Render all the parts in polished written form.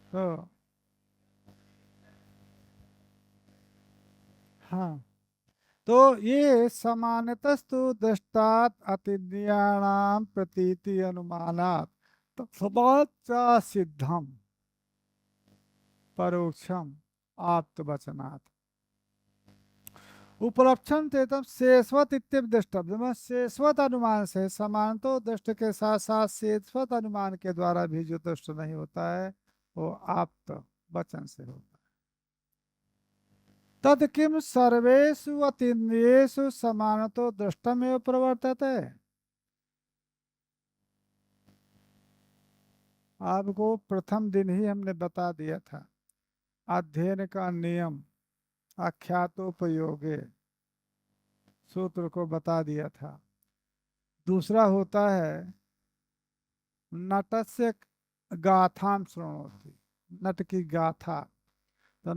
तो हाँ, तो ये समानतस्तु दृष्टात अतिद्रियाणाम प्रतीति अनुमानात तत्समाच सिद्धम परोक्षम आप्तवचनात् उपलक्षण चेतम शेषवत इत्यप दृष्टव्य। शेषवत अनुमान से समान तो दृष्ट के साथ साथ शेषवत अनुमान के द्वारा भी जो दृष्ट नहीं होता है वो आप्त वचन से होता है। तद किम सर्वेषु अतीन्द्रियेषु समानतो दृष्टमेव प्रवर्तते। आपको प्रथम दिन ही हमने बता दिया था अध्ययन का नियम आख्यातोपयोगे सूत्र को बता दिया था। दूसरा होता है नटस्य गाथाम शृणोति, नट की गाथा। तो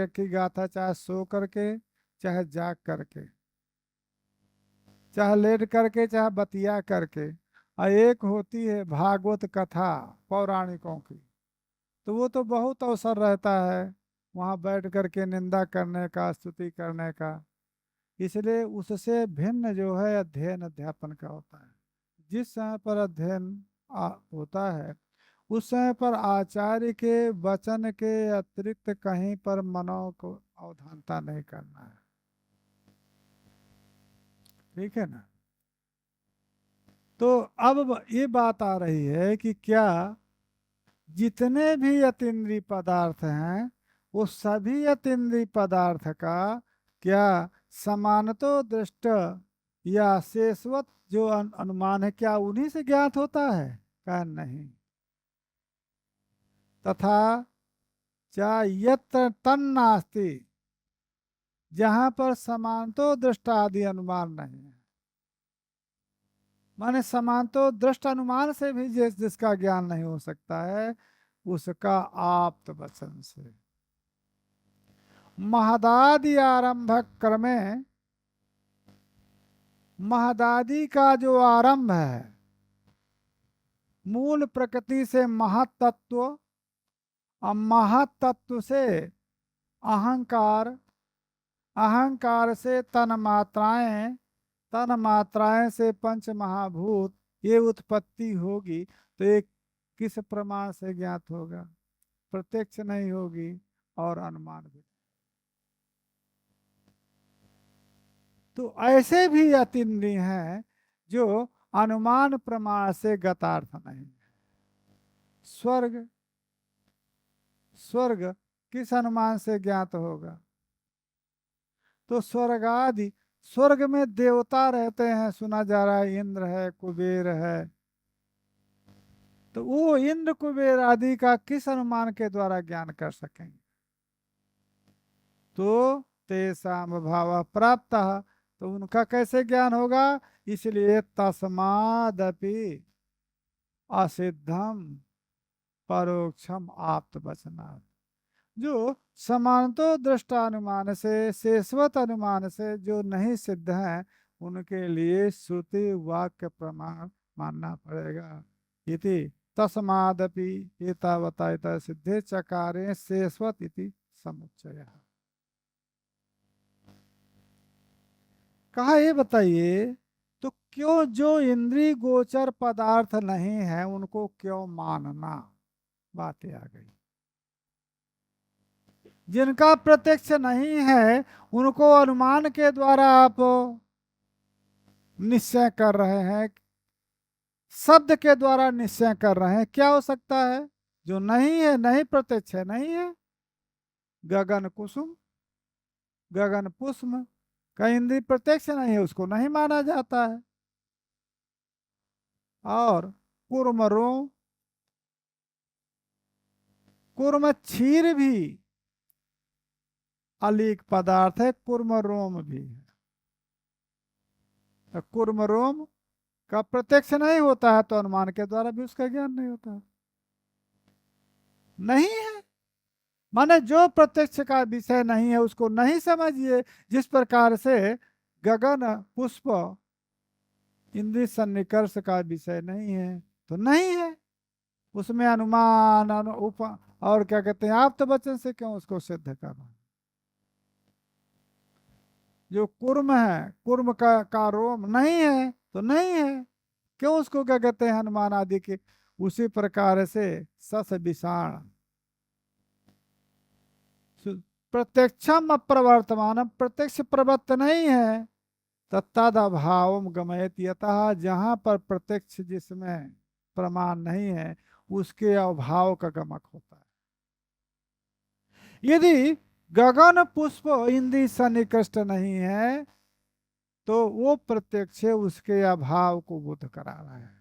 की गाथा चाहे सो करके चाहे जाग करके चाहे लेट करके चाहे बतिया करके, और एक होती है भागवत कथा पौराणिकों की। तो वो तो बहुत अवसर रहता है वहाँ बैठ करके निंदा करने का स्तुति करने का, इसलिए उससे भिन्न जो है अध्ययन अध्यापन का होता है। जिस समय पर अध्ययन होता है उस समय पर आचार्य के वचन के अतिरिक्त कहीं पर मनो को अवधानता नहीं करना है। ठीक है ना। तो अब ये बात आ रही है कि क्या जितने भी अतीन्द्रिय पदार्थ हैं वो सभी अतीन्द्रिय पदार्थ का क्या समानतो दृष्ट या शेषवत जो अनुमान है क्या उन्हीं से ज्ञात होता है? क्या नहीं। तथा चा यत्र तन्नास्ति, जहां पर समानतो दृष्ट आदि अनुमान नहीं है, माने समानतो दृष्ट अनुमान से भी जिसका ज्ञान नहीं हो सकता है उसका आप्त वचन से। महदादि आरंभक क्रमे, महदादि का जो आरंभ है मूल प्रकृति से महतत्व और महतत्व से अहंकार, अहंकार से तन्मात्राएं, तन्मात्राएं से पंच महाभूत, ये उत्पत्ति होगी तो ये किस प्रमाण से ज्ञात होगा? प्रत्यक्ष नहीं होगी और अनुमान भी। तो ऐसे भी अतिन्द्रिय हैं जो अनुमान प्रमाण से गतार्थ नहीं है। स्वर्ग, स्वर्ग किस अनुमान से ज्ञात होगा? तो स्वर्ग आदि, स्वर्ग में देवता रहते हैं सुना जा रहा है, इंद्र है कुबेर है। तो वो इंद्र कुबेर आदि का किस अनुमान के द्वारा ज्ञान कर सकेंगे? तो तेसाम भाव प्राप्त, तो उनका कैसे ज्ञान होगा? इसलिए तस्मादपि असिद्धम परोक्षम आप्त वचनात्। जो समानतो दृष्टानुमान से शेषवत अनुमान से जो नहीं सिद्ध है उनके लिए श्रुति वाक्य प्रमाण मानना पड़ेगा। इति तस्मादपि एतावता सिद्धे चकारे शेषवत इति समुच्चय। कहा ये बताइए तो क्यों जो इंद्रिय गोचर पदार्थ नहीं है उनको क्यों मानना? बातें आ गई। जिनका प्रत्यक्ष नहीं है उनको अनुमान के द्वारा आप निश्चय कर रहे हैं, शब्द के द्वारा निश्चय कर रहे हैं। क्या हो सकता है जो नहीं है, नहीं प्रत्यक्ष है, नहीं है? गगन कुसुम, गगन पुष्प का इंद्रिय प्रत्यक्ष नहीं है, उसको नहीं माना जाता है। और कुर्म रोम, कुर्म क्षीर भी अलीक पदार्थ है, कुर्म रोम भी है। तो कुर्म रोम का प्रत्यक्ष नहीं होता है तो अनुमान के द्वारा भी उसका ज्ञान नहीं होता है। नहीं है माने जो प्रत्यक्ष का विषय नहीं है उसको नहीं समझिए। जिस प्रकार से गगन पुष्प इंद्रिय सन्निकर्ष का विषय नहीं है तो नहीं है, उसमें अनुमान और क्या कहते हैं, आप्त वचन से क्यों उसको सिद्ध करना। जो कुर्म है, कुर्म का रोम नहीं है तो नहीं है, क्यों उसको क्या कहते हैं हनुमान आदि के। उसी प्रकार से सस विषाण प्रत्यक्षम अप्रवर्तमान, प्रत्यक्ष प्रवृत्त नहीं है। तत्तद अभाव गमयत, यतः जहां पर प्रत्यक्ष जिसमें प्रमाण नहीं है उसके अभाव का गमक होता है। यदि गगन पुष्प इंद्रिय सन्निकृष्ट नहीं है तो वो प्रत्यक्ष उसके अभाव को बोध करा रहा है।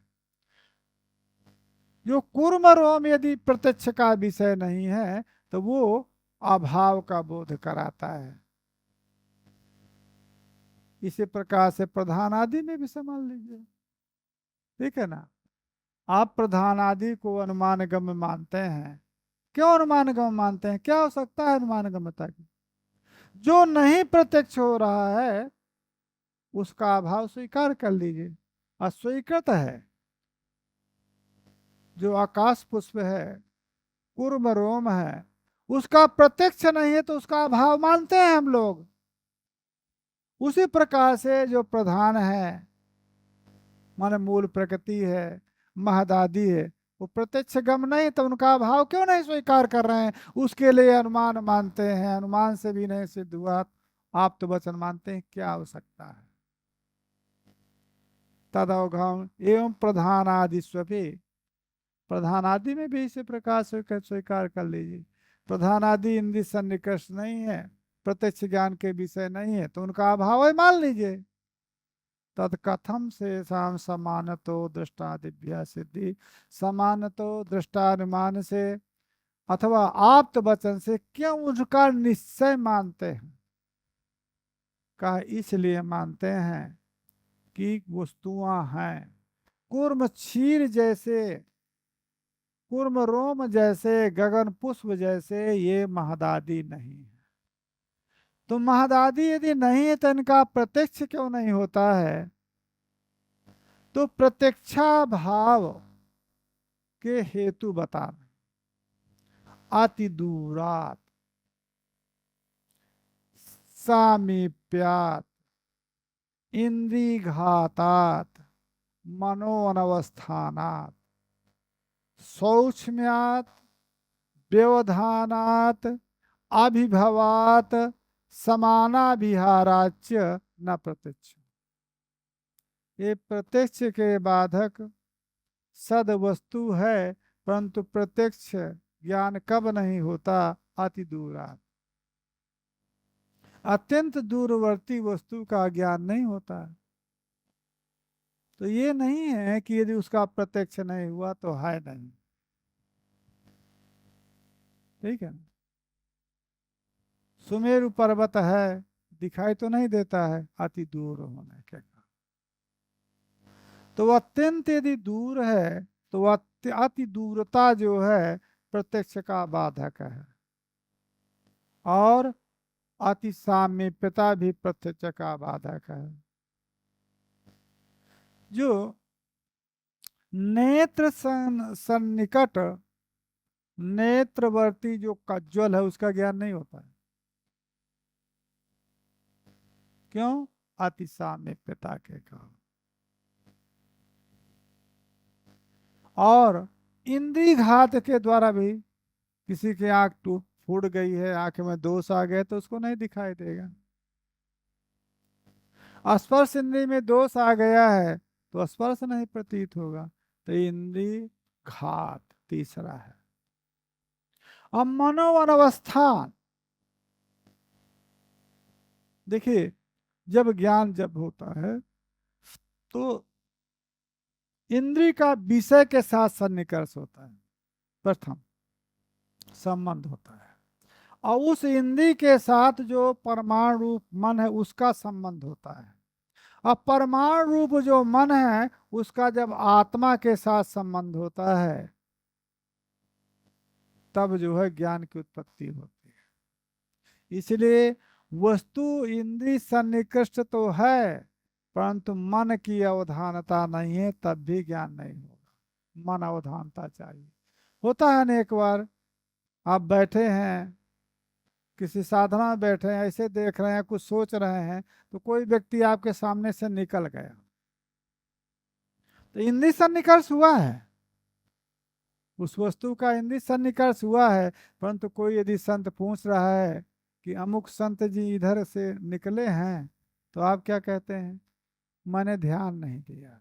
जो कूर्म रोम यदि प्रत्यक्ष का विषय नहीं है तो वो अभाव का बोध कराता है। इसी प्रकार से प्रधान आदि में भी समझ लीजिए, ठीक है ना। आप प्रधान आदि को अनुमान गम्य मानते हैं, क्यों अनुमान गम्य मानते हैं, क्या हो सकता है अनुमान गम्यता की। जो नहीं प्रत्यक्ष हो रहा है उसका अभाव स्वीकार कर लीजिए, अस्वीकृत है। जो आकाश पुष्प है, कूर्म रोम है, उसका प्रत्यक्ष नहीं है तो उसका अभाव मानते हैं हम लोग। उसी प्रकार से जो प्रधान है माने मूल प्रकृति है, महदादि है, वो प्रत्यक्ष गम नहीं तो उनका अभाव क्यों नहीं स्वीकार कर रहे हैं। उसके लिए अनुमान मानते हैं, अनुमान से भी नहीं सिद्ध हुआ आप तो वचन मानते हैं, क्या हो सकता है। तदवघम एवं प्रधान आदि स्वपी, प्रधान आदि में भी इसी प्रकार से स्वीकार कर लीजिए। प्रधान आदि इंद्रिय सन्निकर्ष नहीं है, प्रत्यक्ष ज्ञान के विषय नहीं है तो उनका अभाव है मान लीजिए। तद कथम से शाम समानतो दृष्टादिभ्या सिद्धि, समानतो दृष्टानुमान से अथवा आप्त वचन से क्यों उनका निश्चय मानते हैं। कहा इसलिए मानते हैं कि वस्तुआं हैं कूर्म क्षीर जैसे, कूर्म रोम जैसे, गगन पुष्प जैसे, ये महदादि नहीं है। तो महदादि यदि नहीं है तो इनका प्रत्यक्ष क्यों नहीं होता है। तो प्रत्यक्षा भाव के हेतु बता रहे, अति दूरात, सामीप्यात, इंद्रिघातात, मनोअनवस्थानात, सौक्ष्म्यात, व्यवधानात, अभिभवात, समानाभिहाराच्य न प्रत्यक्ष। ये प्रत्यक्ष के बाधक सद वस्तु है, परंतु प्रत्यक्ष ज्ञान कब नहीं होता, अति दूरात, अत्यंत दूरवर्ती वस्तु का ज्ञान नहीं होता। तो ये नहीं है कि यदि उसका प्रत्यक्ष नहीं हुआ तो है नहीं, ठीक है। सुमेरु पर्वत है, दिखाई तो नहीं देता है, अति दूर होने के कारण। तो वह अत्यंत यदि दूर है तो वह अति दूरता जो है प्रत्यक्ष का बाधक है, और अति सामीप्यता भी प्रत्यक्ष का बाधक है। जो नेत्र सन्निकट नेत्रवर्ती जो कज्ज्वल है उसका ज्ञान नहीं होता है, क्यों, अति सामीप्यता के कारण। और इंद्रिय घात के द्वारा भी किसी की आंख टूट फूट गई है, आंख में दोष आ गए तो उसको नहीं दिखाई देगा। स्पर्श इंद्रिय में दोष आ गया है तो स्पर्श नहीं प्रतीत होगा। तो इंद्रिय घात तीसरा है। अब मनोअनवस्थान, देखिए जब ज्ञान जब होता है तो इंद्रिय का विषय के साथ सन्निकर्ष होता है, प्रथम संबंध होता है, और उस इंद्रिय के साथ जो परमाणु रूप मन है उसका संबंध होता है। अब परमाणु रूप जो मन है उसका जब आत्मा के साथ संबंध होता है तब जो है ज्ञान की उत्पत्ति होती है। इसलिए वस्तु इंद्रिय सन्निकृष्ट तो है परंतु मन की अवधानता नहीं है, तब भी ज्ञान नहीं होगा। मन अवधानता चाहिए, होता है अनेक बार आप बैठे हैं, किसी साधना में बैठे हैं, ऐसे देख रहे हैं, कुछ सोच रहे हैं, तो कोई व्यक्ति आपके सामने से निकल गया, तो इंद्रिय सन्निकर्ष हुआ है, उस वस्तु का इंद्रिय सन्निकर्ष हुआ है। परंतु कोई यदि संत पूछ रहा है कि अमुक संत जी इधर से निकले हैं, तो आप क्या कहते हैं? मैंने ध्यान नहीं दिया,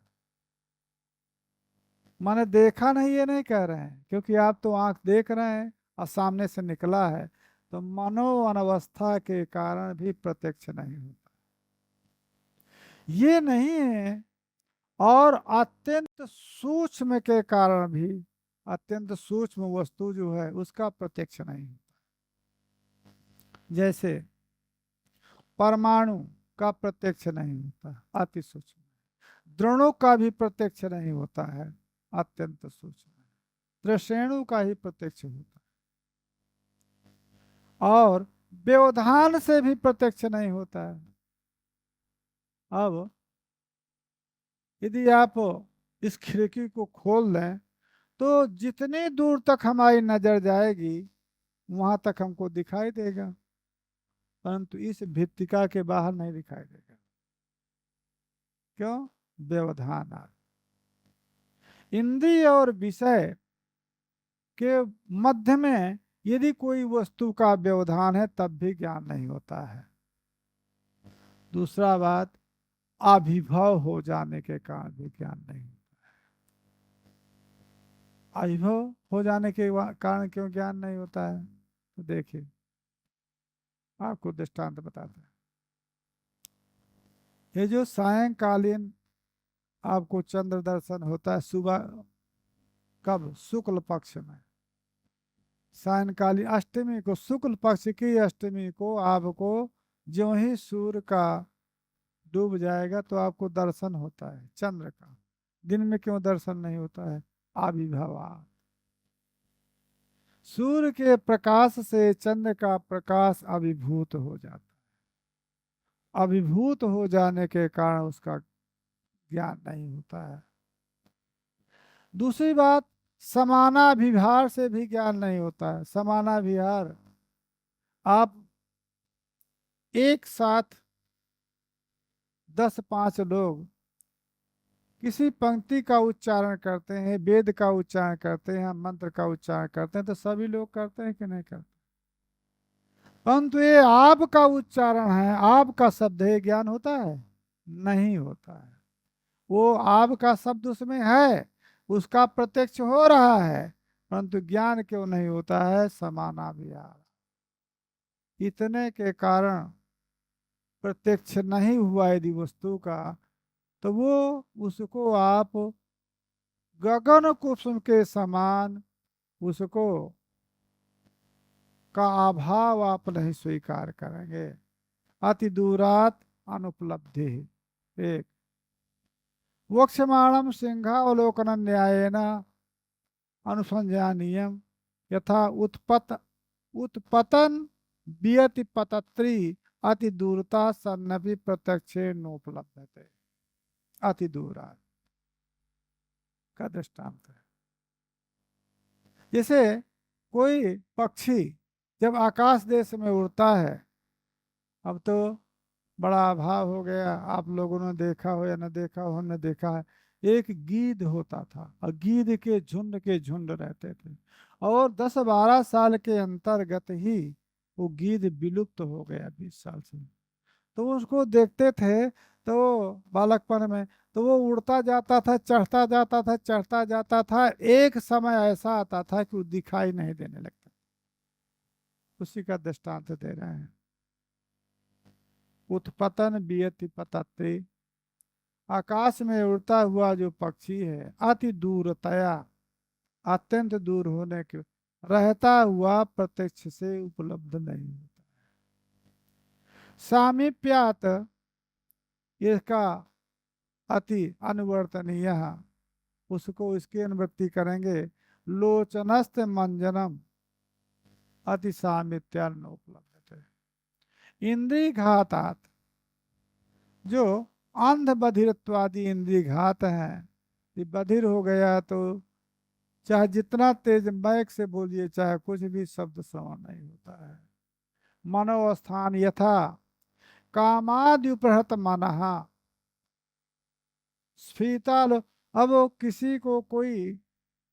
मैंने देखा नहीं, ये नहीं कह रहे हैं, क्योंकि आप तो आंख देख रहे हैं और सामने से निकला है, तो मनो अनवस्था के कारण भी प्रत्यक्ष नहीं होता, ये नहीं है। और अत्यंत सूक्ष्म के कारण भी, अत्यंत सूक्ष्म वस्तु जो है उसका प्रत्यक्ष नहीं होता। जैसे परमाणु का प्रत्यक्ष नहीं होता, अति सूक्ष्म। द्रोणों का भी प्रत्यक्ष नहीं होता है, अत्यंत सूक्ष्म। त्रिशेणु का ही प्रत्यक्ष होता है, और व्यवधान से भी प्रत्यक्ष नहीं होता है। अब यदि आप इस खिड़की को खोल दें, तो जितनी दूर तक हमारी नजर जाएगी वहां तक हमको दिखाई देगा, परंतु इस भित्तिका के बाहर नहीं दिखाई देगा। क्यों? व्यवधान आ। इंद्रिय और विषय के मध्य में यदि कोई वस्तु का व्यवधान है तब भी ज्ञान नहीं होता है। दूसरा बात, आविर्भाव हो जाने के कारण भी ज्ञान नहीं होता है। आविर्भाव हो जाने के कारण क्यों ज्ञान नहीं होता है? तो देखिए, आपको दृष्टांत बताते हैं। ये जो सायंकालीन आपको चंद्र दर्शन होता है, सुबह कब? शुक्ल पक्ष में, सायंकालीन अष्टमी को, शुक्ल पक्ष की अष्टमी को आपको ज्यों ही सूर्य का डूब जाएगा तो आपको दर्शन होता है चंद्र का। दिन में क्यों दर्शन नहीं होता है? आविर्भाव। सूर्य के प्रकाश से चंद्र का प्रकाश अभिभूत हो जाता है, अभिभूत हो जाने के कारण उसका ज्ञान नहीं होता है। दूसरी बात, समानाभिहार से भी ज्ञान नहीं होता है। समानाभिहार, आप एक साथ 10-5 लोग किसी पंक्ति का उच्चारण करते हैं, वेद का उच्चारण करते हैं, मंत्र का उच्चारण करते हैं, तो सभी लोग करते हैं कि नहीं करते? परंतु ये आपका उच्चारण है, आपका शब्द है, ज्ञान होता है? नहीं होता है। वो आपका शब्द उसमें है, उसका प्रत्यक्ष हो रहा है, परंतु ज्ञान क्यों नहीं होता है? समानाभिहार। इतने के कारण प्रत्यक्ष नहीं हुआ यदि वस्तु का, तो वो उसको आप गगन कुसुम के समान, उसको का अभाव आप नहीं स्वीकार करेंगे। अति दूरात अनुपलब्धि। एक, वक्ष्यमाणम सिंहावलोकन न्यायेन अनुसंज्ञानीयम यथा उत्पतन वियति पतत्री अति दूरता सन्नपि प्रत्यक्षे नोपलब्धते। अति दूरात का दृष्टांत है। जैसे कोई पक्षी जब आकाश देश में उड़ता है, अब तो बड़ा अभाव हो गया, आप लोगों ने देखा हो या न देखा हो, हमने देखा है, एक गीद होता था और गीद के झुंड रहते थे, और 10-12 साल के अंतर्गत ही वो गीद विलुप्त हो गया, 20 साल से। तो उसको देखते थे, तो बालकपन में तो वो उड़ता जाता था, चढ़ता जाता था, चढ़ता जाता था, एक समय ऐसा आता था कि वो दिखाई नहीं देने लगता। उसी का दृष्टांत दे रहे हैं। उत्पतन वियति पतत्री, आकाश में उड़ता हुआ जो पक्षी है, अति दूरतया, अत्यंत दूर होने के रहता हुआ प्रत्यक्ष से उपलब्ध नहीं होता। सामीप्यात, इसका अति अनुवर्तनीय, उसको इसकी अनुवृत्ति करेंगे। लोचनस्थ मंजनम अति सामित्यान उपलब्ध है। इंद्रिय घातात, जो अंध बधिरत्वादि इंद्रिय घात हैं, ये बधिर हो गया तो चाहे जितना तेज मैक से बोलिए, चाहे कुछ भी शब्द श्रवण नहीं होता है। मनोस्थान यथा कामाद्युपहत मनहा स्फीताल। अब किसी को कोई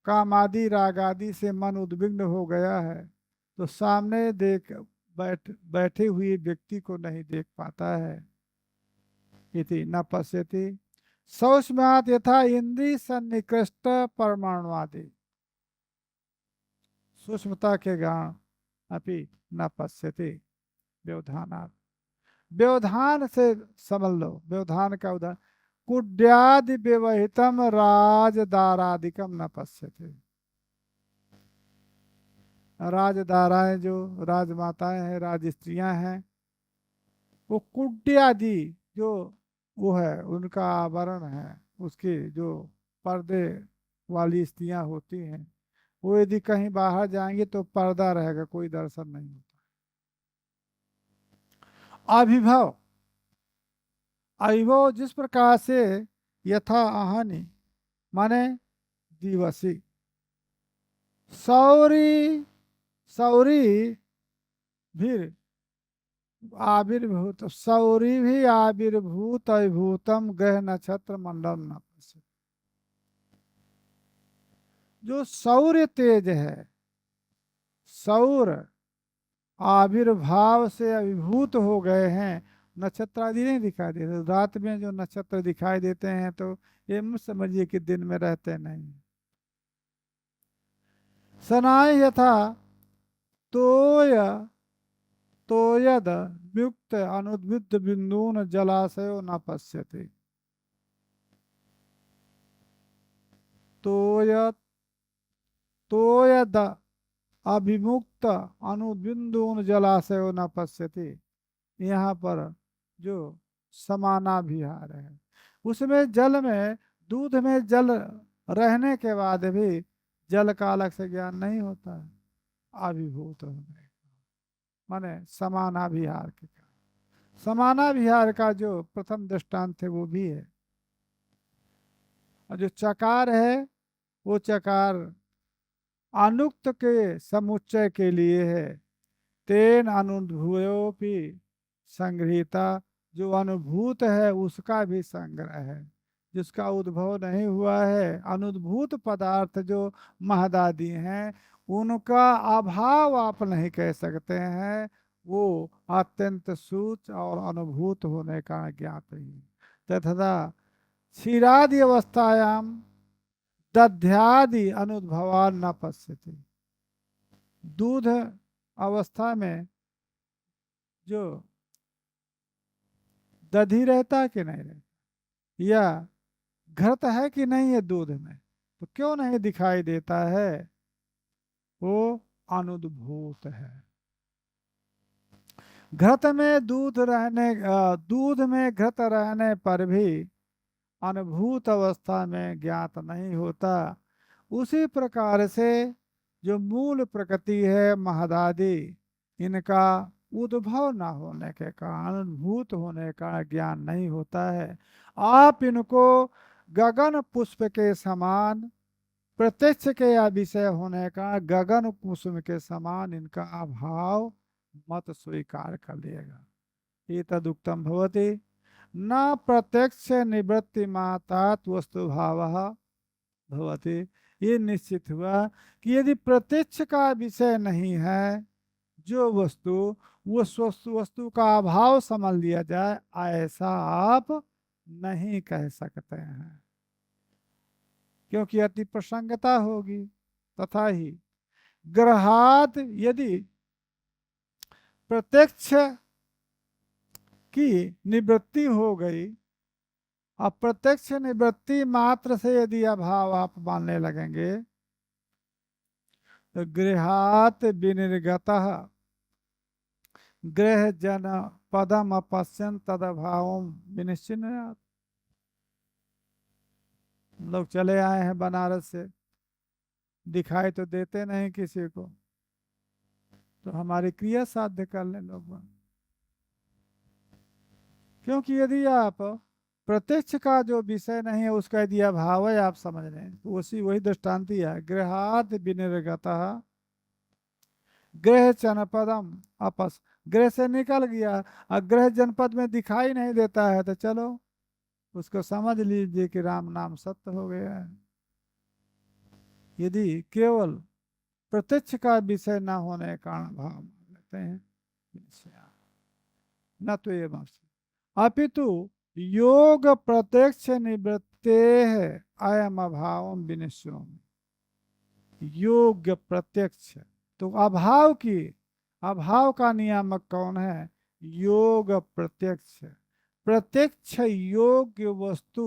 कामादि रागादि से मन उद्विग्न हो गया है, तो सामने बैठे हुए व्यक्ति को नहीं देख पाता है। इति न पश्यति सौष्म्यात् यथा इंद्रिय सन्निकृष्ट परमाणुवादि। सूक्ष्मता के गाण अपि न पश्यति व्यवधानात्। व्यवधान से समझ लो, व्यवधान का उदाहरण कुड्यादि व्यवहितम राजदारादिकम न पश्यति। राजदाराएं जो राजमाताएं हैं, राज स्त्रियां हैं, वो कुड्यादि जो वो है उनका आवरण है, उसके जो पर्दे वाली स्त्रियां होती हैं, वो यदि कहीं बाहर जाएंगे तो पर्दा रहेगा, कोई दर्शन नहीं होता। अभिभव, अभिभव जिस प्रकार से यथा आहनि माने दिवसी, सौरी सौरी भी आविर्भूत, सौरी भी आविर्भूत अभिभूतम ग्रह नक्षत्र मंडल न पश्यति। जो सौर्य तेज है, सौर आविर्भाव से अभिभूत हो गए हैं, नक्षत्र आदि नहीं दिखाई देते। रात में जो नक्षत्र दिखाई देते हैं तो ये मत समझिए कि दिन में रहते नहीं। सनाय यथा तोय तोयद युक्त अनुद्वित बिंदून जलाशयो न पश्यति। तोयद तोयद अभिमुक्त अनुबिंदून जलाशयो न पश्यति। यहाँ पर जो समानाभिहार है, उसमें जल में, दूध में जल रहने के बाद भी जल का अलग से ज्ञान नहीं होता है। अभिभूत होने माने समानाभिहार के कारण। समानाभिहार का जो प्रथम दृष्टांत है वो भी है। और जो चकार है वो चकार अनुक्त के समुच्चय के लिए है। तेन अनुभूयोपि संग्रहिता, जो अनुभूत है उसका भी संग्रह है, जिसका उद्भव नहीं हुआ है। अनुद्भूत पदार्थ जो महदादि हैं, उनका अभाव आप नहीं कह सकते हैं, वो अत्यंत सूक्ष्म और अनुभूत होने का ज्ञात ही। तथा क्षीरादि अवस्थायाम दध्यादि अनुद्भवा न पश्यति। दूध अवस्था में जो दधी रहता है कि नहीं रहता, या घृत है कि नहीं है दूध में, तो क्यों नहीं दिखाई देता है? वो अनुद्भूत है। घृत में दूध में घृत रहने पर भी अनुभूत अवस्था में ज्ञात नहीं होता। उसी प्रकार से जो मूल प्रकृति है महदादि, इनका उद्भव न होने के कारण, अनुभूत होने का ज्ञान नहीं होता है। आप इनको गगन पुष्प के समान, प्रत्यक्ष के या विषय होने का गगन कुसुम के समान इनका अभाव मत स्वीकार कर लिएगा। ये तदुक्तम भवति न प्रत्यक्ष निवृत्ति मातात वस्तु भाव भवति। ये निश्चित हुआ कि यदि प्रत्यक्ष का विषय नहीं है जो वस्तु, वो वस्तु का अभाव समझ लिया जाए, ऐसा आप नहीं कह सकते हैं, क्योंकि अति प्रसंगता होगी। तथा ही ग्रहात यदि प्रत्यक्ष की निवृत्ति हो गई, अप्रत्यक्ष निवृत्ति मात्र से यदि अभाव आप मानने लगेंगे, तो गृहात विनिर्गतः गृह जन पदम अपश्यन तदभाव विनिश्चित। लोग चले आए हैं बनारस से, दिखाई तो देते नहीं किसी को, तो हमारी क्रिया साध्य कर लें लोग। क्योंकि यदि आप प्रत्यक्ष का जो विषय नहीं है उसका यदि अभाव है, आप समझ रहे हैं, तो उसी वही दृष्टांत है। गृहात विनिर्गतः गृह जनपदम अपस, गृह से निकल गया और गृह जनपद में दिखाई नहीं देता है, तो चलो उसको समझ लीजिए कि राम नाम सत्य हो गया है। यदि केवल प्रत्यक्ष का विषय न होने के कारण भाव मान लेते हैं, न तो ये बात, अपितु योग प्रत्यक्ष निवृत्ते है अयम अभाव विनिश्चय। योग प्रत्यक्ष, तो अभाव का नियामक कौन है? योग प्रत्यक्ष। प्रत्यक्ष योग्य वस्तु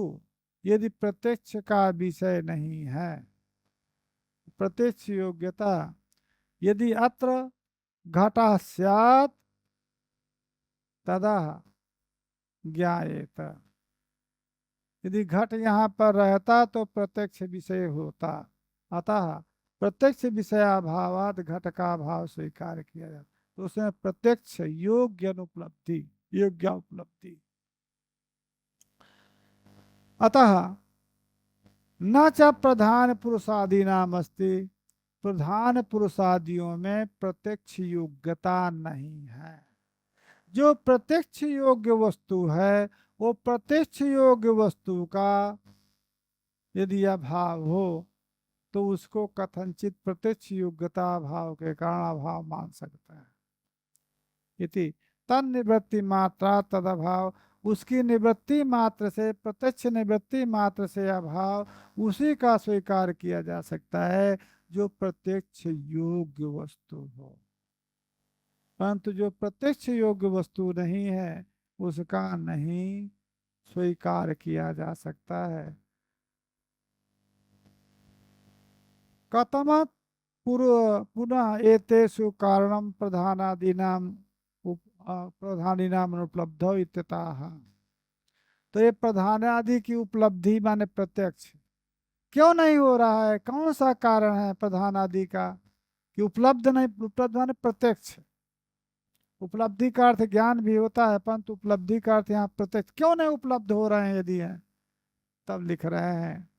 यदि प्रत्यक्ष का विषय नहीं है, प्रत्यक्ष योग्यता, यदि अत्र घटा स्यात् तदा ज्ञायेत, यदि घट यहाँ पर रहता तो प्रत्यक्ष विषय होता, अतः प्रत्यक्ष विषयाभावात घट का भाव स्वीकार किया जाता, तो उसमें प्रत्यक्ष योग्य अनुपलब्धि, योग्य उपलब्धि। अतः न च प्रधान पुरुषादि नाम अस्ति, प्रधान पुरुषादियों में प्रत्यक्ष योग्यता नहीं है। जो प्रत्यक्ष योग्य वस्तु है, वो प्रत्यक्ष योग्य वस्तु का यदि अभाव हो तो उसको कथनचित प्रत्यक्ष योग्यता भाव के कारण अभाव मान सकता है। इति तन निवृत्ति मात्रा तद अभाव, उसकी निवृत्ति मात्र से, प्रत्यक्ष निवृत्ति मात्र से अभाव उसी का स्वीकार किया जा सकता है जो प्रत्यक्ष योग्य वस्तु हो। परंतु जो प्रत्यक्ष योग्य वस्तु नहीं है उसका नहीं स्वीकार किया जा सकता है। कथमत पुनः एतेषु कारणम प्रधानादीनाम प्रधानीनाम अनुपलब्धौ इत्यतः। तो ये प्रधानादि की उपलब्धि माने प्रत्यक्ष क्यों नहीं हो रहा है? कौन सा कारण है प्रधानादि का कि उपलब्ध नहीं? उपलब्ध माने प्रत्यक्ष, उपलब्धि का अर्थ ज्ञान भी होता है, परंतु उपलब्धि का अर्थ यहाँ प्रत्यक्ष क्यों नहीं उपलब्ध हो रहे हैं यदि है? तब लिख रहे हैं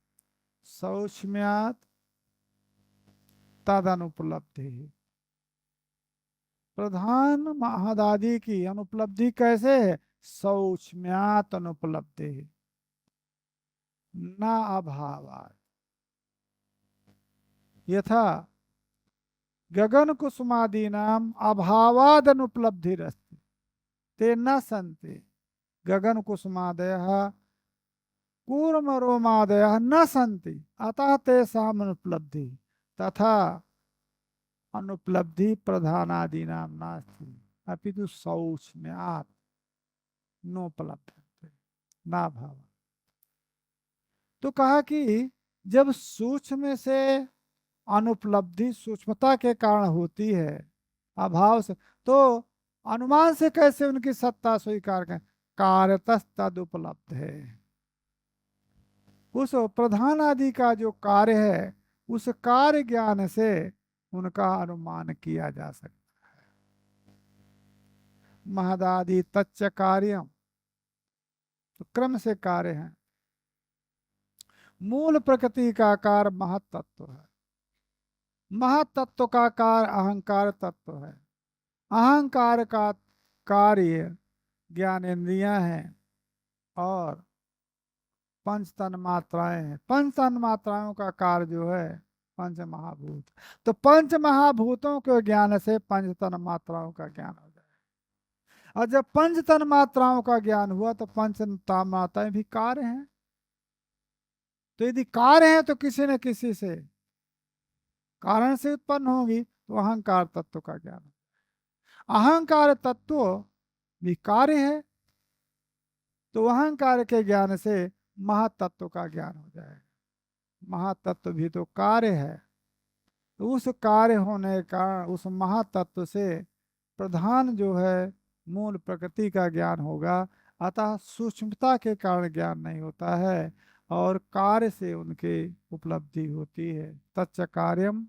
सौक्ष्म्यात् तदनुपलब्धि। प्रधान महदादि की अनुपलब्धि कैसे है? सौक्ष्म्यात् अनुपलब्धि न अभावात्। यथा गगन कुसुमादीनाम अभावाद अनुपलब्धिरस्ति ते न सन्ति, गगन कुसुमादयः कूर्म रोमादयः न सन्ति अतः तेषाम् अनुपलब्धि, तथा अनुपलब्धि प्रधानादीनाम नास्ति अपितु सौक्ष्म्यात् नोपलब्धते ना भाव। तो कहा कि जब सूक्ष्म से अनुपलब्धि सूक्ष्मता के कारण होती है, अभाव से, तो अनुमान से कैसे उनकी सत्ता स्वीकार करें? कार्यतः तद उपलब्ध है। उस प्रधान आदि का जो कार्य है उस कार्य ज्ञान से उनका अनुमान किया जा सकता है। महदादि तच्च कार्यम, तो क्रम से कार्य है। मूल प्रकृति का कार्य महत्त्व है, महत्त्व का कार्य अहंकार तत्व है, अहंकार का कार्य ज्ञानेन्द्रियां हैं और पंच तन मात्राएं हैं। पंच तन मात्राओं का कार्य जो है पंच महाभूत, तो पंच महाभूतों के ज्ञान से पंच तन मात्राओं का ज्ञान हो जाए। और जब पंच तन मात्राओं का ज्ञान हुआ तो पंच तन मात्राएं भी कार्य हैं। तो यदि कार्य है तो किसी न किसी से कारण से उत्पन्न होगी, तो अहंकार तत्व का ज्ञान। अहंकार तत्व भी कार्य है, तो अहंकार के ज्ञान से महातत्व का ज्ञान हो जाएगा। महातत्व भी तो कार्य है, तो उस कार्य होने के कारण उस महातत्व से प्रधान जो है मूल प्रकृति का ज्ञान होगा। अतः सूक्ष्मता के कारण ज्ञान नहीं होता है और कार्य से उनके उपलब्धि होती है। तच्च कार्यम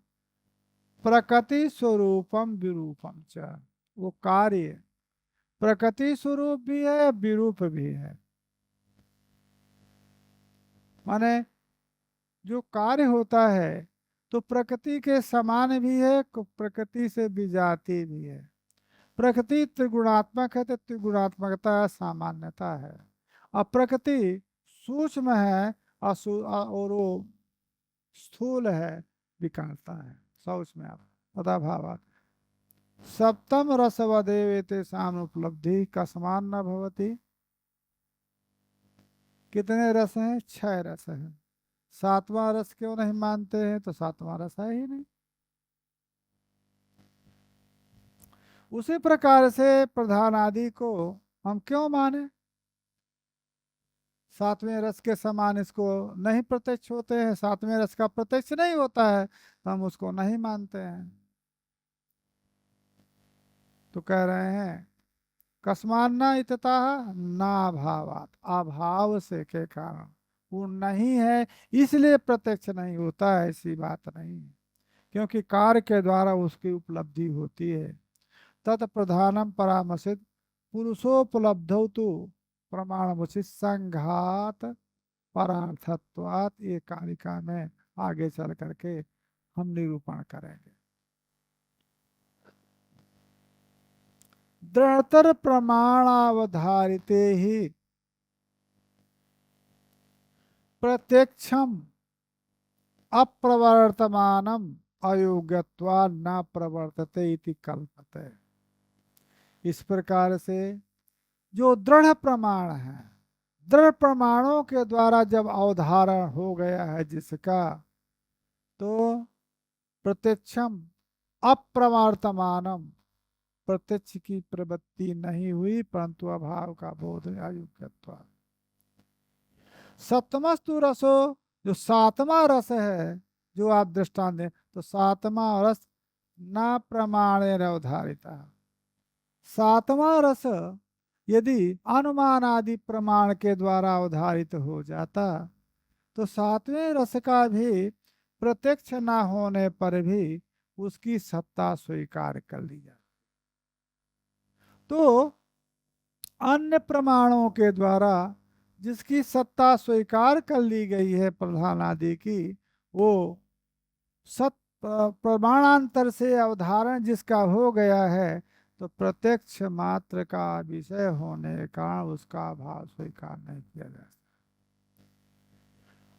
प्रकृति स्वरूपम विरूपम च, वो कार्य प्रकृति स्वरूप भी है, विरूप भी है। माने जो कार्य होता है तो प्रकृति के समान भी है, प्रकृति से विजाती भी है। प्रकृति त्रिगुणात्मक है तो त्रिगुणात्मकता सामान्यता है। और प्रकृति सूक्ष्म है और वो स्थूल है, विकारता है। सूक्ष्म आप तथा भावात् सप्तम रसवदेव तेषाम उपलब्धि कस्मान न भवति। कितने रस हैं? 6 रस हैं। सातवां रस क्यों नहीं मानते हैं? तो सातवां रस है ही नहीं। उसी प्रकार से प्रधान आदि को हम क्यों माने? सातवें रस के समान इसको नहीं प्रत्यक्ष होते हैं, सातवें रस का प्रत्यक्ष नहीं होता है तो हम उसको नहीं मानते हैं। तो कह रहे हैं कस्मान्ना इतः ना अभावात, अभाव से के कारण वो नहीं है इसलिए प्रत्यक्ष नहीं होता है, ऐसी बात नहीं है। क्योंकि कार्य के द्वारा उसकी उपलब्धि होती है। तत् प्रधानम परामर्शित पुरुषोपलब्धौ तो प्रमाणमुचित संघात परार्थत्वात्, ये कारिका में आगे चल करके हम निरूपण करेंगे। दृढ़तर प्रमाणावधारिते ही प्रत्यक्षम अप्रवर्तमानम अयोग्यत्वा न प्रवर्तते इति कल्पते। इस प्रकार से जो दृढ़ प्रमाण है, दृढ़ प्रमाणों के द्वारा जब अवधारण हो गया है जिसका, तो प्रत्यक्षम अप्रवर्तमानम, प्रत्यक्ष की प्रवृत्ति नहीं हुई परंतु अभाव का बोध है, अयोग्यत्व। सप्तमस्तु रसो, जो सातवां रस है जो आप दृष्टांत दें, तो सातवां रस न प्रमाणेन अवधारिता। सातवां रस यदि अनुमान आदि प्रमाण के द्वारा अवधारित हो जाता तो सातवें रस का भी प्रत्यक्ष न होने पर भी उसकी सत्ता स्वीकार कर ली जाती। तो अन्य प्रमाणों के द्वारा जिसकी सत्ता स्वीकार कर ली गई है प्रधान आदि की, वो सत प्रमाणांतर से अवधारण जिसका हो गया है, तो प्रत्यक्ष मात्र का विषय होने के कारण उसका भाव स्वीकार नहीं किया जा सकता।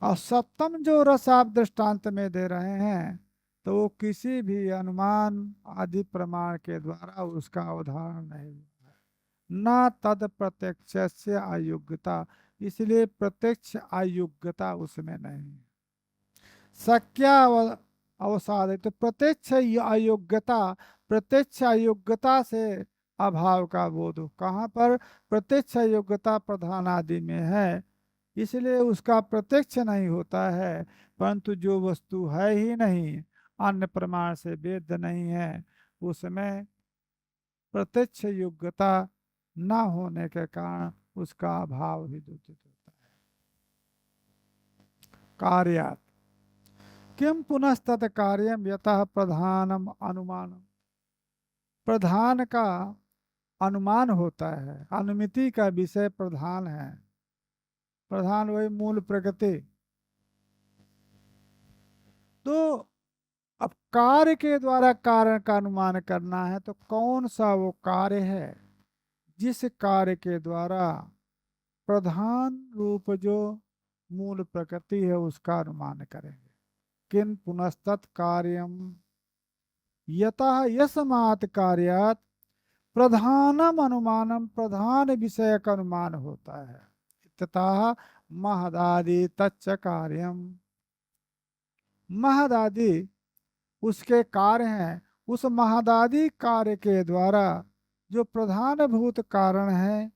और सप्तम जो रस आप दृष्टांत में दे रहे हैं, तो वो किसी भी अनुमान आदि प्रमाण के द्वारा उसका अवधारण नहीं हुआ है। न तद प्रत्यक्ष से अयोग्यता, इसलिए प्रत्यक्ष अयोग्यता उसमें नहीं है। शक्या अवसाद, तो प्रत्यक्ष अयोग्यता, प्रत्यक्ष अयोग्यता से अभाव का बोध कहाँ पर? प्रत्यक्ष अयोग्यता प्रधान आदि में है, इसलिए उसका प्रत्यक्ष नहीं होता है। परंतु जो वस्तु है ही नहीं, अन्य प्रमाण से वेद्य नहीं है, उसमें प्रत्यक्ष योग्यता न होने के कारण उसका अभाव ही दूषित होता है। कार्यात् किम पुनस्तत् कार्यम यतः प्रधानम अनुमानम, प्रधान का अनुमान होता है, अनुमिति का विषय प्रधान है। प्रधान वही मूल प्रकृति। तो अब कार्य के द्वारा कारण का अनुमान करना है, तो कौन सा वो कार्य है जिस कार्य के द्वारा प्रधान रूप जो मूल प्रकृति है उसका अनुमान करेंगे। किन पुनस्तत् कार्यम यतः यस्मात् कार्यात् प्रधानम अनुमानम, प्रधान विषय का अनुमान होता है। तथा महदादि तच्च कार्यम, महदादि उसके कार्य हैं, उस महदादि कार्य के द्वारा जो प्रधान भूत कारण है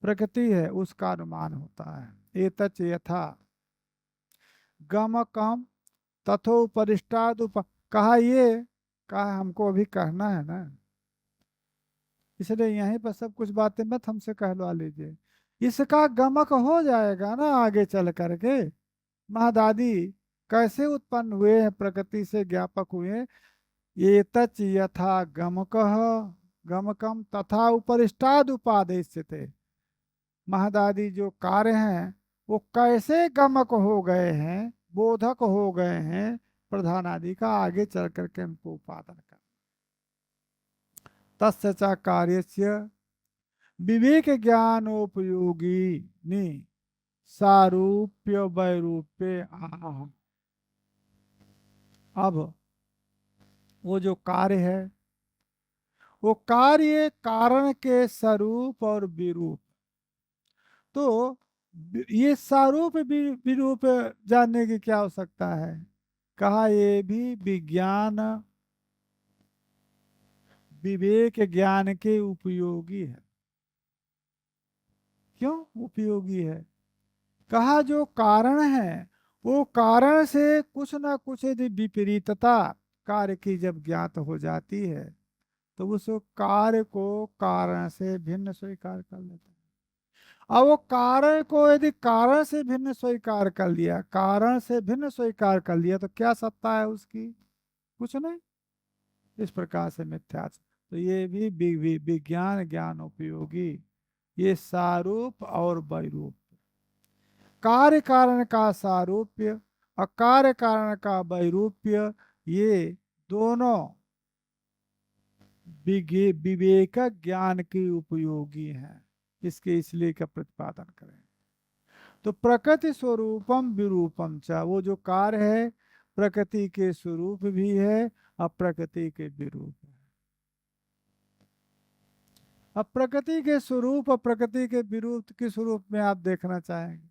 प्रकृति है उसका अनुमान होता है। एतच यथा गमकम तथोपरिष्टाद कहा, ये कहा हमको अभी कहना है ना, इसलिए यहीं पर सब कुछ बातें मत हमसे कहलवा लीजिए। इसका गमक हो जाएगा ना आगे चल करके। महदादि कैसे उत्पन्न हुए हैं? प्रकृति से ज्ञापक हुए। ये तच यथा गमक, गमकम तथा उपरिष्टाद उपादेश्यते, महदादि जो कार्य हैं वो कैसे गमक हो गए हैं, बोधक हो गए हैं प्रधान आदि का, आगे चल करके उनको उपादान कर। तस्य च कार्यस्य विवेक ज्ञानोपयोगी नि सारूप्य वैरूप्य आह। अब वो जो कार्य है, वो कार्य कारण के स्वरूप और विरूप। तो ये स्वरूप विरूप जानने की क्या आवश्यकता है? कहा ये भी विज्ञान विवेक ज्ञान के उपयोगी है। क्यों उपयोगी है? कहा जो कारण है, वो कारण से कुछ ना कुछ यदि विपरीतता कार्य की जब ज्ञात हो जाती है, तो उस कार्य को कारण से भिन्न स्वीकार कर लेता है। अब वो कारण को यदि कारण से भिन्न स्वीकार कर लिया, कारण से भिन्न स्वीकार कर लिया, तो क्या सत्ता है उसकी? कुछ नहीं। इस प्रकार से मिथ्या। तो ये भी विज्ञान ज्ञान उपयोगी, ये सारूप और वैरूप। कार्य कारण का सारूप्य, अकार्य कारण का वैरूप्य, ये दोनों विवेक ज्ञान के उपयोगी हैं। इसके इसलिए का प्रतिपादन करें। तो प्रकृति स्वरूपम विरूपम च, वो जो कार्य है प्रकृति के स्वरूप भी है और प्रकृति के विरूप है। अब प्रकृति के स्वरूप और प्रकृति के विरूप किस स्वरूप में आप देखना चाहेंगे?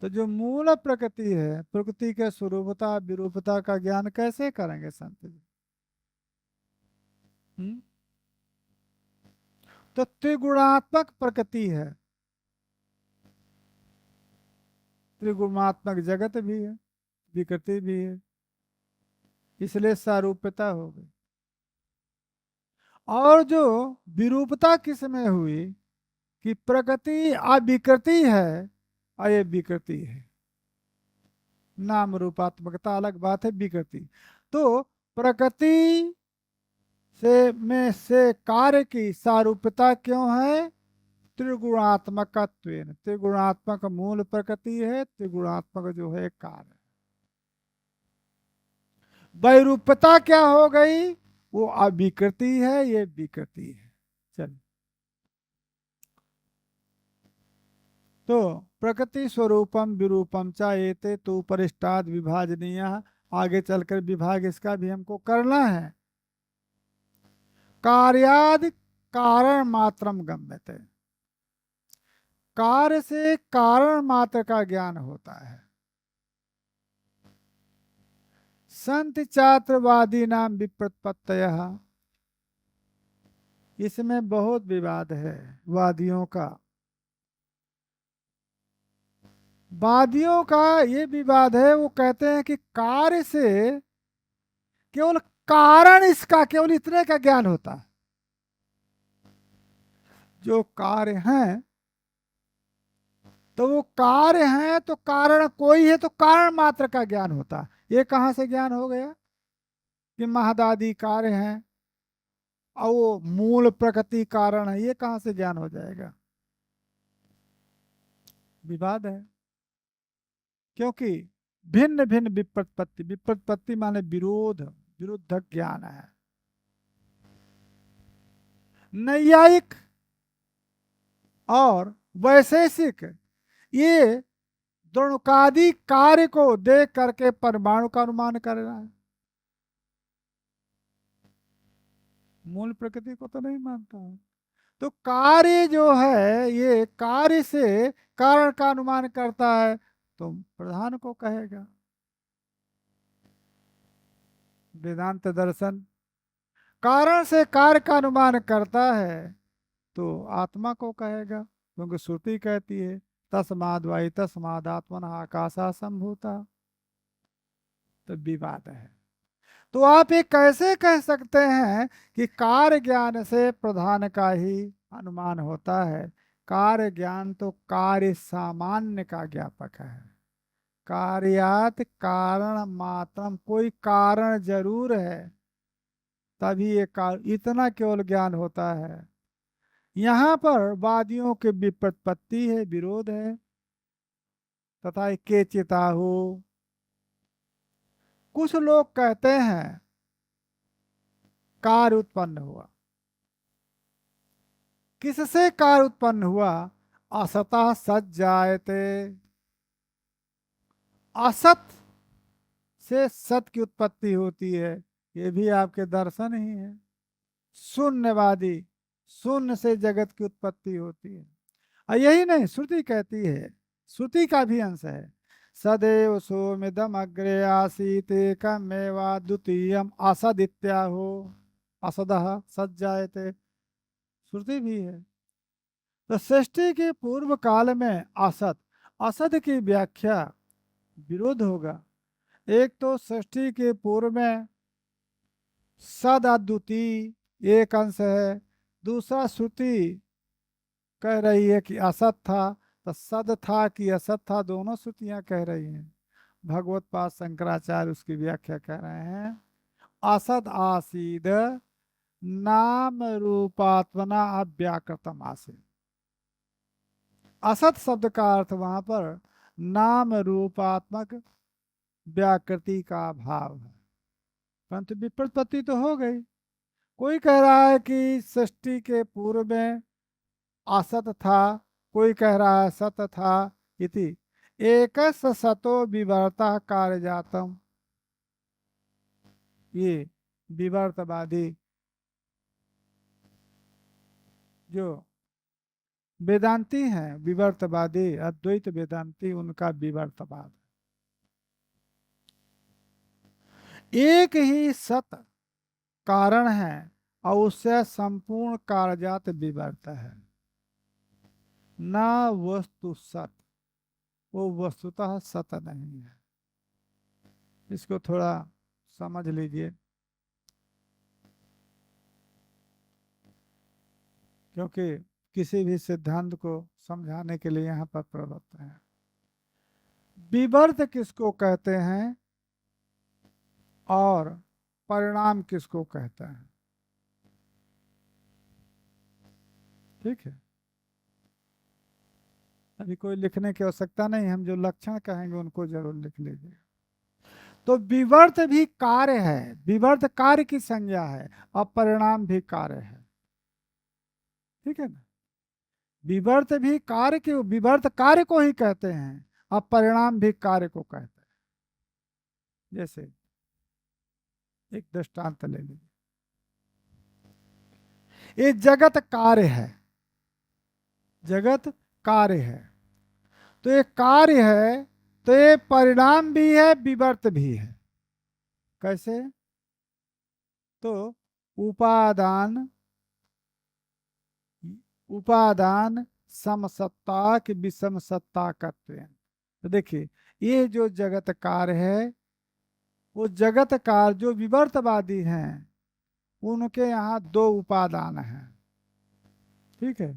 तो जो मूल प्रकृति है, प्रकृति के स्वरूपता विरूपता का ज्ञान कैसे करेंगे संत जी? तो त्रिगुणात्मक प्रकृति है, त्रिगुणात्मक जगत भी है, विकृति भी है, इसलिए सारूप्यता हो गई। और जो विरूपता किस में हुई कि प्रकृति अविकृति है और ये विकृति है। नाम रूपात्मकता अलग बात है, विकृति। तो प्रकृति से कार्य की सारूप्यता क्यों है? त्रिगुणात्मक, त्रिगुणात्मक मूल प्रकृति है, त्रिगुणात्मक जो है कार्य। वैरूपता क्या हो गई? वो अविकृति है, ये विकृति है। चलिए, तो प्रकृति स्वरूपम विरूपम चाहते तो परिष्टाद विभाजनीय। आगे चलकर विभाग इसका भी हमको करना है। कार्यादि कारण मात्रम गम्यते, कार्य से कारण मात्र का ज्ञान होता है। संत चात्रवादी नाम विप्रत्पत्तय, इसमें बहुत विवाद है वादियों का। वादियों का ये विवाद है, वो कहते हैं कि कार्य से केवल कारण, इसका केवल इतने का ज्ञान होता है। जो कार्य हैं, तो वो कार्य हैं तो कारण कोई है तो कारण मात्र का ज्ञान होता है। ये कहाँ से ज्ञान हो गया कि महदादि कार्य हैं और वो मूल प्रकृति कारण है? ये कहाँ से ज्ञान हो जाएगा? विवाद है। क्योंकि भिन्न भिन्न विप्रत्पत्ति, विप्रत्पत्ति माने विरोध, विरुद्ध ज्ञान है। नैयायिक और वैशेषिक ये द्रोणुकादि कार्य को देख करके परमाणु का अनुमान कर रहा है, मूल प्रकृति को तो नहीं मानता है। तो कार्य जो है, ये कार्य से कारण का अनुमान करता है, तो प्रधान को कहेगा। वेदांत दर्शन कारण से कार्य का अनुमान करता है, तो आत्मा को कहेगा, क्योंकि श्रुति कहती है तस्माद् वायु तस्माद् आत्मनः आकाशः सम्भूतः। तो विवाद है। तो आप ये कैसे कह सकते हैं कि कार्य ज्ञान से प्रधान का ही अनुमान होता है? कार्य ज्ञान तो कार्य सामान्य का ज्ञापक है। कार्यात कारण मात्रम, कोई कारण जरूर है तभी ये इतना केवल ज्ञान होता है। यहाँ पर वादियों के विप्रतिपत्ति है, विरोध है। तथा के चिताहु, कुछ लोग कहते हैं कार्य उत्पन्न हुआ। किससे कार्य उत्पन्न हुआ? असतः सत जायते, असत से सत की उत्पत्ति होती है। ये भी आपके दर्शन ही है। शून्यवादी, शून्य से जगत की उत्पत्ति होती है। और यही नहीं, श्रुति कहती है, श्रुति का भी अंश है। सदैव सोमिदम अग्रे आसीत एकमेवा द्वितीयम असदित्याहो, असदः सज्जायते, श्रुति भी है। तो सृष्टि के पूर्व काल में असत, असत की व्याख्या विरोध होगा। एक तो सृष्टि के पूर्व में सद अद्वितीय एक अंश है, दूसरा श्रुति कह रही है कि असत था, तो सद था कि असत था, दोनों श्रुतियां कह रही हैं। भगवत पाद शंकराचार्य उसकी व्याख्या कर रहे हैं। असद आसीद नाम रूपात्मना अव्याकृतम आसीद। असत शब्द का अर्थ वहां पर नाम रूपात्मक व्याकृति का भाव है, परंतु विप्रतिपत्ति तो हो गई। कोई कह रहा है कि सृष्टि के पूर्व में असत था, कोई कह रहा है सत था। इति एक सतो विवर्तः कार्य जातम, ये विवर्तवादी जो वेदांती हैं, विवर्तवादी अद्वैत वेदांती, उनका विवर्तवाद। एक ही सत कारण है और उससे संपूर्ण कार्यजात विवर्त है। न वस्तु सत, वो वस्तुतः सत नहीं है। इसको थोड़ा समझ लीजिए, क्योंकि किसी भी सिद्धांत को समझाने के लिए यहाँ पर प्रवृत्त है। विवर्त किसको कहते हैं और परिणाम किसको कहते हैं? ठीक है, अभी कोई लिखने की आवश्यकता नहीं, हम जो लक्षण कहेंगे उनको जरूर लिख लीजिए। तो विवर्त भी कार्य है, विवर्त कार्य की संज्ञा है, और परिणाम भी कार्य है। ठीक है ना? विवर्त भी कार्य के, विवर्त कार्य को ही कहते हैं, और परिणाम भी कार्य को कहते हैं। जैसे एक दृष्टांत ले लीजिए, ये जगत कार्य है, जगत कार्य है, तो ये कार्य है, तो ये परिणाम भी है, विवर्त भी है। कैसे? तो उपादान, उपादान समसत्ता की विषम सत्ता करते हैं। तो देखिए, ये जो जगत कार्य है, वो जगत कार्य जो विवर्तवादी हैं, उनके यहाँ दो उपादान हैं। ठीक है,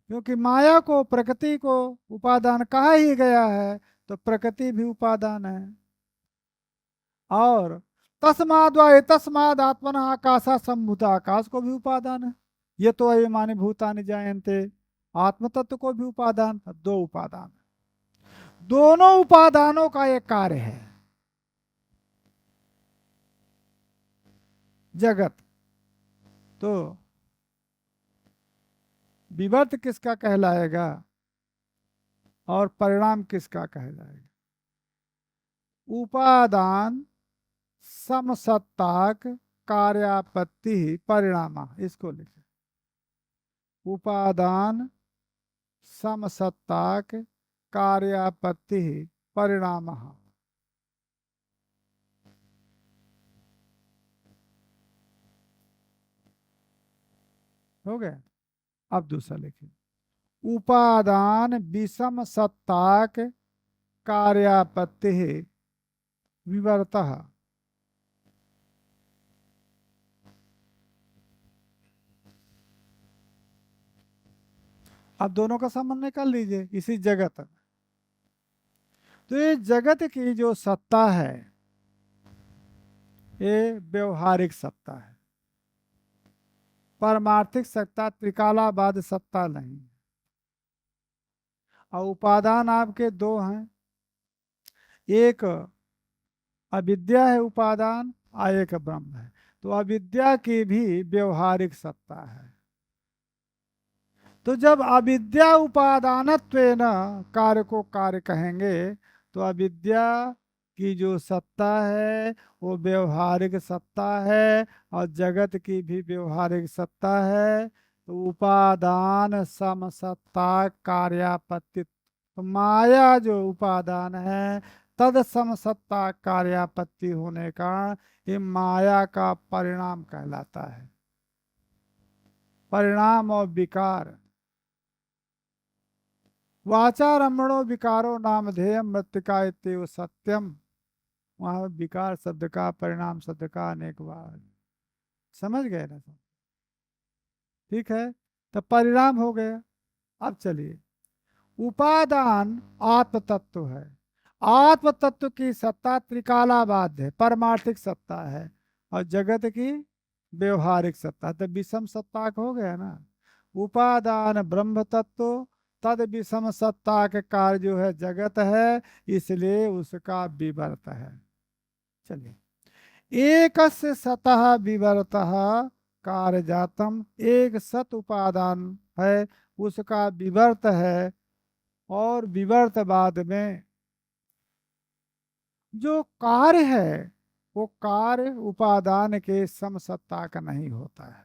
क्योंकि माया को, प्रकृति को उपादान कहा ही गया है, तो प्रकृति भी उपादान है। और तस्माद व तस्माद आत्मना आकाशा संभूता, आकाश को भी उपादान है। ये तो अयमानि भूतानि जायन्ते, आत्म तत्व को भी उपादान, दो उपादान, दोनों उपादानों का एक कार्य है जगत। तो विवर्त किसका कहलाएगा और परिणाम किसका कहलाएगा? उपादान समसत्ताक कार्यापत्ति परिणाम, इसको लिखे। उपादान समसत्ताक कार्यापत्ति परिणाम। हो गया? अब दूसरा लिखिए, उपादान विषम सत्ताक कार्यापत्ति विवर्तः। अब दोनों का संबंध निकाल लीजिए इसी जगत में। तो ये जगत की जो सत्ता है, ये व्यवहारिक सत्ता है। परमार्थिक सत्ता, त्रिकालाबाद सत्ता नहीं। और उपादान आपके दो हैं, एक अविद्या है उपादान, और एक ब्रह्म है। तो अविद्या की भी व्यवहारिक सत्ता है। तो जब अविद्या उपादानत्वेन कार्य को कार्य कहेंगे, तो अविद्या की जो सत्ता है वो व्यवहारिक सत्ता है, और जगत की भी व्यवहारिक सत्ता है। तो उपादान समसत्ता कार्यापत्ति, तो माया जो उपादान है तद समसत्ता कार्यापत्ति होने का ये माया का परिणाम कहलाता है। परिणाम और विकार। वाचारम्भणो विकारो नामधेय मृतिका इत्येव सत्यम। वहां विकार शब्द का, परिणाम शब्द का अनेक बार समझ गए ना सब? ठीक है, तो परिणाम हो गया। अब चलिए, उपादान आत्म तत्व है। आत्म तत्व की सत्ता त्रिकालाबाध है, परमार्थिक सत्ता है, और जगत की व्यवहारिक सत्ता, तो विषम सत्ता हो गया ना। उपादान ब्रह्म तत्व, तद विषम सत्ता के कार्य जो है जगत है, इसलिए उसका विवर्त है। चलिए, एक सतः विवर्त कार्य जातम, एक सत उपादान है उसका विवर्त है, और विवर्त बाद में जो कार्य है वो कार्य उपादान के समसत्ता का नहीं होता है,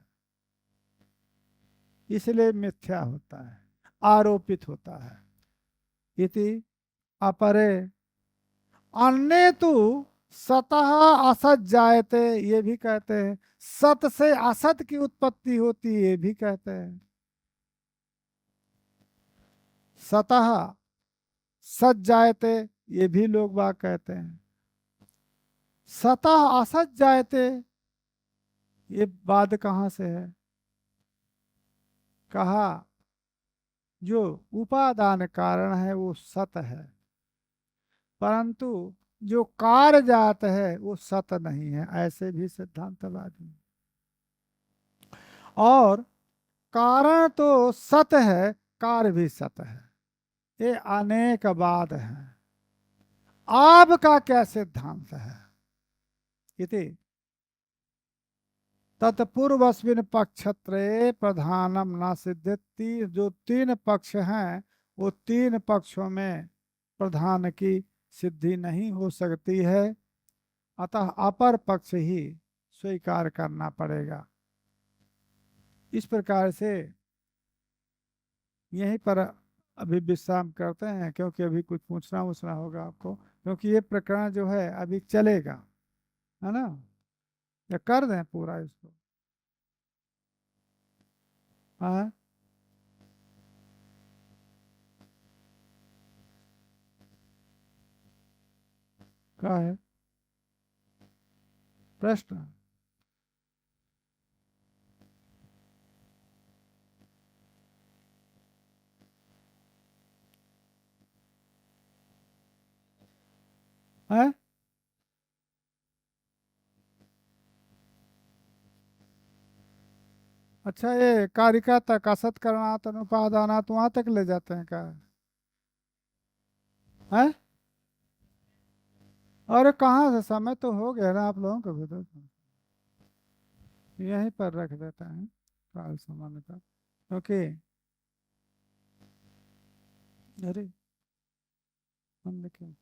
इसलिए मिथ्या होता है, आरोपित होता है। इति अपरे अन्य तो सतः असत जायते, ये भी कहते हैं। सत से असत की उत्पत्ति होती है, ये भी कहते हैं। सतः सत जायते, ये भी लोग बात कहते हैं। सतः असत जायते, ये बात कहाँ से है? कहा जो उपादान कारण है वो सत है, परंतु जो कार्य जात है वो सत नहीं है, ऐसे भी सिद्धांतवादी। और कारण तो सत है, कार्य भी सत है, ये अनेक वाद हैं। आपका क्या सिद्धांत है? इति तत्पूर्वस्मिन पक्षत्रे प्रधानम न सिद्ध्यति, जो तीन पक्ष हैं वो तीन पक्षों में प्रधान की सिद्धि नहीं हो सकती है, अतः अपर पक्ष ही स्वीकार करना पड़ेगा। इस प्रकार से यहीं पर अभी विश्राम करते हैं, क्योंकि अभी कुछ पूछना वूछना होगा आपको, क्योंकि ये प्रकरण जो है अभी चलेगा, है ना? या कर दें पूरा इसको? हाँ, क्या है प्रश्न? है? अच्छा, ये कारिका तक असत करना तनुपादाना तो वहां तक ले जाते हैं क्या? है? अरे कहाँ से, समय तो हो गया ना आप लोगों को भी तो। यहीं पर रख देते हैं काल समान का। ओके। अरे हम लिखें।